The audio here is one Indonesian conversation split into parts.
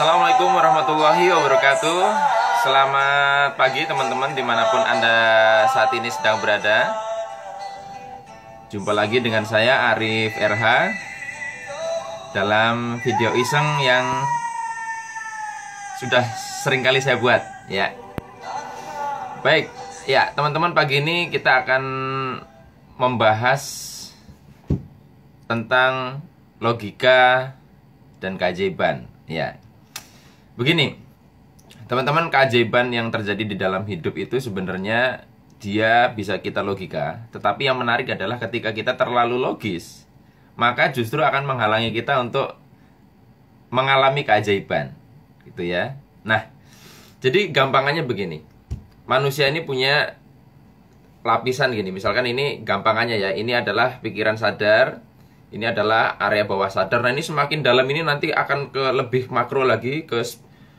Assalamualaikum warahmatullahi wabarakatuh. Selamat pagi teman-teman dimanapun Anda saat ini sedang berada. Jumpa lagi dengan saya Arif RH dalam video iseng yang sudah sering kali saya buat ya. Baik ya teman-teman, pagi ini kita akan membahas tentang logika dan keajaiban ya. Begini, teman-teman, keajaiban yang terjadi di dalam hidup itu sebenarnya dia bisa kita logika, tetapi yang menarik adalah ketika kita terlalu logis, maka justru akan menghalangi kita untuk mengalami keajaiban, gitu ya. Nah, jadi gampangannya begini, manusia ini punya lapisan gini, misalkan ini gampangannya ya, ini adalah pikiran sadar, ini adalah area bawah sadar. Nah ini semakin dalam ini nanti akan ke lebih makro lagi, ke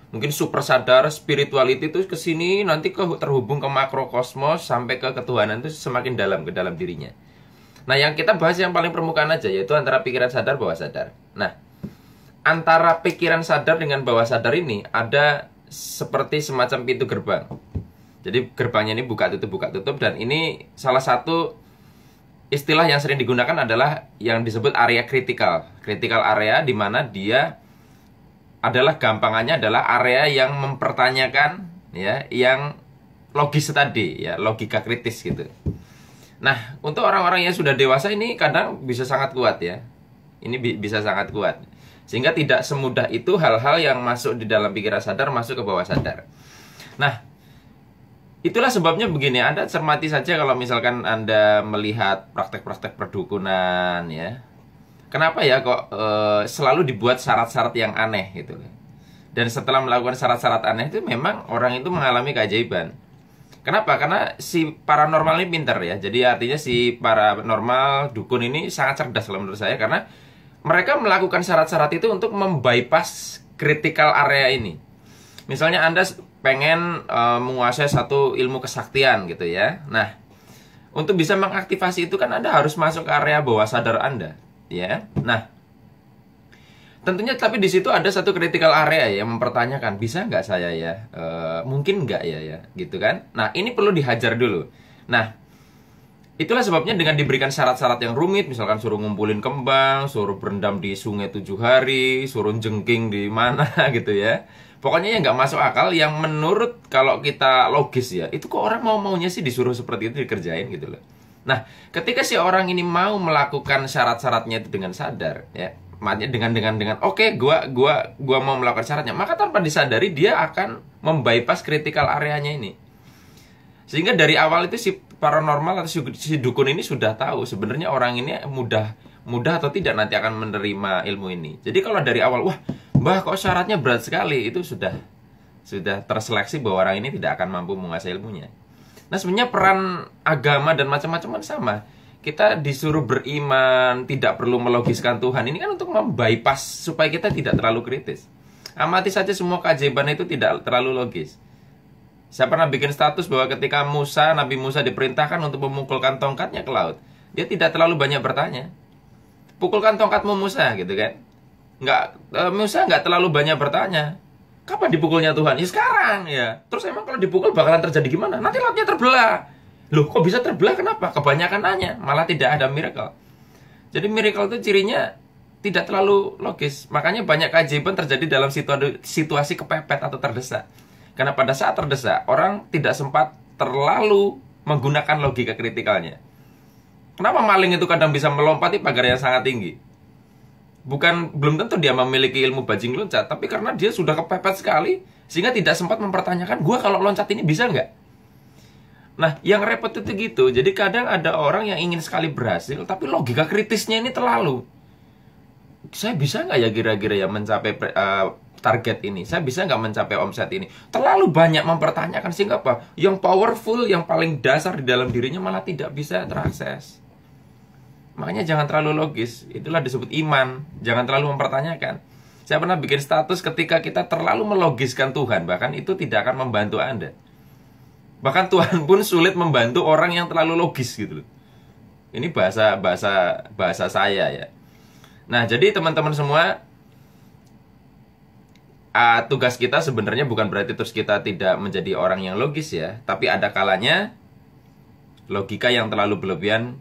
mungkin super sadar, spirituality itu ke sini, nanti terhubung ke makro kosmos sampai ke ketuhanan, itu semakin dalam ke dalam dirinya. Nah yang kita bahas yang paling permukaan aja, yaitu antara pikiran sadar bawah sadar. Nah antara pikiran sadar dengan bawah sadar ini ada seperti semacam pintu gerbang. Jadi gerbangnya ini buka tutup, dan ini salah satu istilah yang sering digunakan adalah yang disebut area kritikal. Kritikal area di mana dia adalah gampangannya adalah area yang mempertanyakan ya, yang logis tadi ya, logika kritis gitu. Nah, untuk orang-orang yang sudah dewasa ini kadang bisa sangat kuat ya. Ini bisa sangat kuat. Sehingga tidak semudah itu hal-hal yang masuk di dalam pikiran sadar masuk ke bawah sadar. Nah, itulah sebabnya begini, Anda cermati saja kalau misalkan Anda melihat praktek-praktek perdukunan ya. Kenapa ya kok selalu dibuat syarat-syarat yang aneh gitu. Dan setelah melakukan syarat-syarat aneh itu memang orang itu mengalami keajaiban. Kenapa? Karena si paranormal ini pintar ya. Jadi artinya si paranormal dukun ini sangat cerdas kalau menurut saya, karena mereka melakukan syarat-syarat itu untuk membypass critical area ini. Misalnya Anda pengen menguasai satu ilmu kesaktian gitu ya. Nah, untuk bisa mengaktifasi itu kan Anda harus masuk ke area bawah sadar Anda, ya. Nah, tentunya tapi di situ ada satu critical area yang mempertanyakan, bisa nggak saya ya? Mungkin nggak ya, gitu kan? Nah, ini perlu dihajar dulu. Nah, itulah sebabnya dengan diberikan syarat-syarat yang rumit, misalkan suruh ngumpulin kembang, suruh berendam di sungai 7 hari, suruh jengking di mana gitu ya. Pokoknya yang nggak masuk akal, yang menurut kalau kita logis ya, itu kok orang mau-maunya sih disuruh seperti itu dikerjain gitu loh. Nah, ketika si orang ini mau melakukan syarat-syaratnya itu dengan sadar ya, makanya dengan oke, gua mau melakukan syaratnya, maka tanpa disadari dia akan membypass critical areanya ini. Sehingga dari awal itu si paranormal atau si dukun ini sudah tahu sebenarnya orang ini mudah atau tidak nanti akan menerima ilmu ini. Jadi kalau dari awal, wah Mbah kok syaratnya berat sekali, itu sudah terseleksi bahwa orang ini tidak akan mampu menguasai ilmunya. Nah sebenarnya peran agama dan macam-macam kan sama. Kita disuruh beriman, tidak perlu melogiskan Tuhan. Ini kan untuk membypass supaya kita tidak terlalu kritis. Amati saja semua keajaiban itu tidak terlalu logis. Saya pernah bikin status bahwa ketika Nabi Musa diperintahkan untuk memukulkan tongkatnya ke laut, dia tidak terlalu banyak bertanya. Pukulkan tongkatmu Musa gitu kan. Musa nggak terlalu banyak bertanya. Kapan dipukulnya Tuhan? Ya sekarang ya. Terus emang kalau dipukul bakalan terjadi gimana? Nanti lautnya terbelah. Loh kok bisa terbelah? Kenapa? Kebanyakan nanya, malah tidak ada miracle. Jadi miracle itu cirinya tidak terlalu logis. Makanya banyak keajaiban terjadi dalam situasi kepepet atau terdesak. Karena pada saat terdesak, orang tidak sempat terlalu menggunakan logika kritikalnya. Kenapa maling itu kadang bisa melompati pagar yang sangat tinggi? Belum tentu dia memiliki ilmu bajing loncat, tapi karena dia sudah kepepet sekali, sehingga tidak sempat mempertanyakan, gua kalau loncat ini bisa nggak? Nah, yang repot itu gitu. Jadi kadang ada orang yang ingin sekali berhasil, tapi logika kritisnya ini terlalu. Saya bisa nggak ya kira-kira ya mencapai target ini? Saya bisa nggak mencapai omset ini? Terlalu banyak mempertanyakan, sehingga apa? Yang powerful, yang paling dasar di dalam dirinya malah tidak bisa terakses. Makanya jangan terlalu logis. Itulah disebut iman. Jangan terlalu mempertanyakan. Saya pernah bikin status ketika kita terlalu melogiskan Tuhan, bahkan itu tidak akan membantu Anda. Bahkan Tuhan pun sulit membantu orang yang terlalu logis gitu loh. Ini bahasa saya ya. Nah, jadi teman-teman semua, tugas kita sebenarnya bukan berarti terus kita tidak menjadi orang yang logis ya, tapi ada kalanya logika yang terlalu berlebihan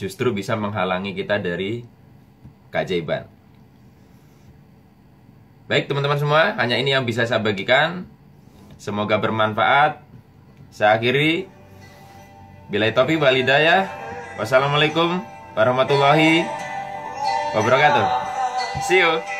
justru bisa menghalangi kita dari keajaiban. Baik teman-teman semua, hanya ini yang bisa saya bagikan. Semoga bermanfaat. Saya akhiri. Billahi taufiq wal hidayah. Wassalamualaikum warahmatullahi wabarakatuh. See you.